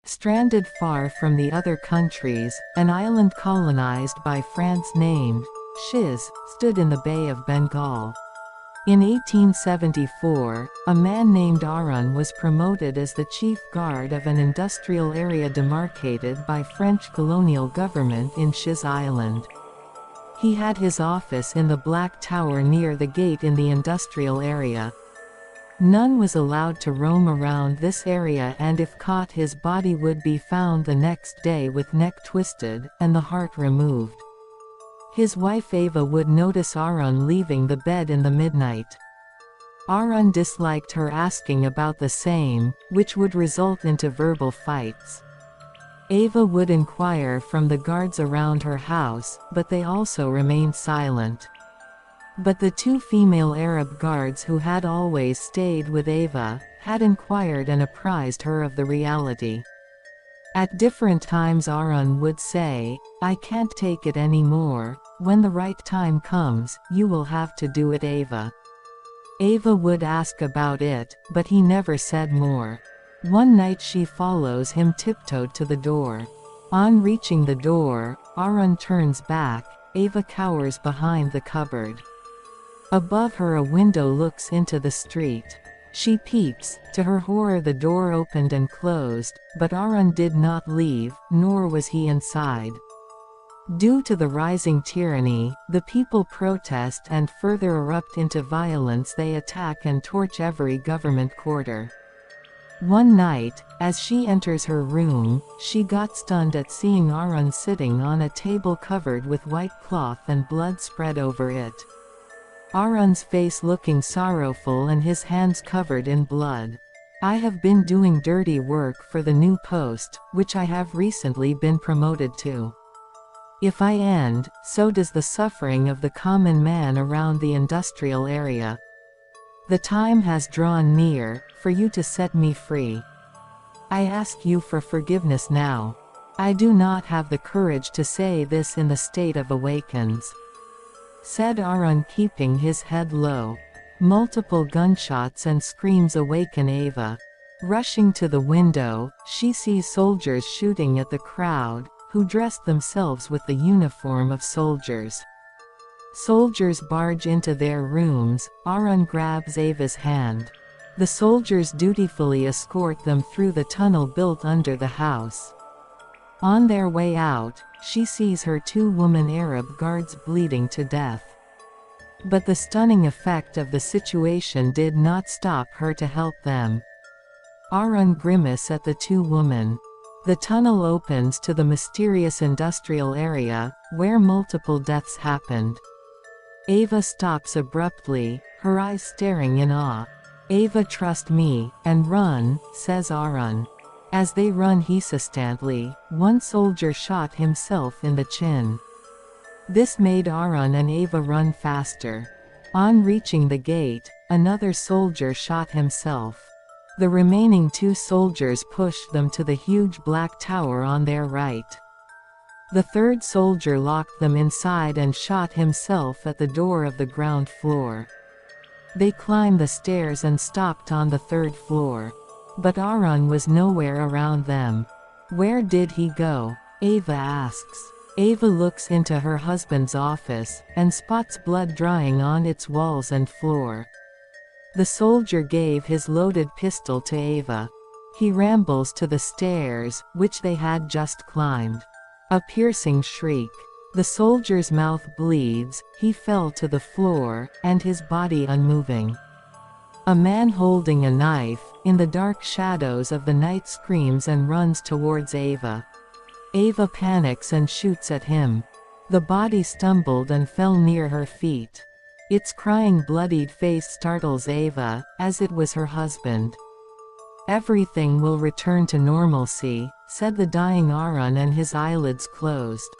Stranded far from the other countries, an island colonized by France named Shiz stood in the Bay of Bengal. In 1874, a man named Arun was promoted as the chief guard of an industrial area demarcated by French colonial government in Shiz Island. He had his office in the Black Tower near the gate in the industrial area. None was allowed to roam around this area, and if caught, his body would be found the next day with neck twisted, and the heart removed. His wife Ava would notice Arun leaving the bed in the midnight. Arun disliked her asking about the same, which would result into verbal fights. Ava would inquire from the guards around her house, but they also remained silent. But the two female Arab guards who had always stayed with Ava, had inquired and apprised her of the reality. At different times Arun would say, "I can't take it anymore. When the right time comes, you will have to do it, Ava." Ava would ask about it, but he never said more. One night she follows him tiptoed to the door. On reaching the door, Arun turns back. Ava cowers behind the cupboard. Above her a window looks into the street. She peeps. To her horror the door opened and closed, but Arun did not leave, nor was he inside. Due to the rising tyranny, the people protest and further erupt into violence. They attack and torch every government quarter. One night, as she enters her room, she got stunned at seeing Arun sitting on a table covered with white cloth and blood spread over it. Arun's face looking sorrowful and his hands covered in blood. "I have been doing dirty work for the new post, which I have recently been promoted to. If I end, so does the suffering of the common man around the industrial area. The time has drawn near, for you to set me free. I ask you for forgiveness now. I do not have the courage to say this in the state of awakens," said Arun, keeping his head low. Multiple gunshots and screams awaken Ava. Rushing to the window, she sees soldiers shooting at the crowd, who dressed themselves with the uniform of soldiers. Soldiers barge into their rooms. Arun grabs Ava's hand. The soldiers dutifully escort them through the tunnel built under the house. On their way out, she sees her two women Arab guards bleeding to death. But the stunning effect of the situation did not stop her to help them. Arun grimaces at the two women. The tunnel opens to the mysterious industrial area, where multiple deaths happened. Ava stops abruptly, her eyes staring in awe. "Ava, trust me, and run," says Arun. As they run hesitantly, one soldier shot himself in the chin. This made Arun and Ava run faster. On reaching the gate, another soldier shot himself. The remaining two soldiers pushed them to the huge black tower on their right. The third soldier locked them inside and shot himself at the door of the ground floor. They climbed the stairs and stopped on the third floor. But Arun was nowhere around them. "Where did he go?" Ava asks. Ava looks into her husband's office, and spots blood drying on its walls and floor. The soldier gave his loaded pistol to Ava. He rambles to the stairs, which they had just climbed. A piercing shriek. The soldier's mouth bleeds, he fell to the floor, and his body unmoving. A man holding a knife, in the dark shadows of the night, screams and runs towards Ava. Ava panics and shoots at him. The body stumbled and fell near her feet. Its crying, bloodied face startles Ava, as it was her husband. "Everything will return to normalcy," said the dying Arun, and his eyelids closed.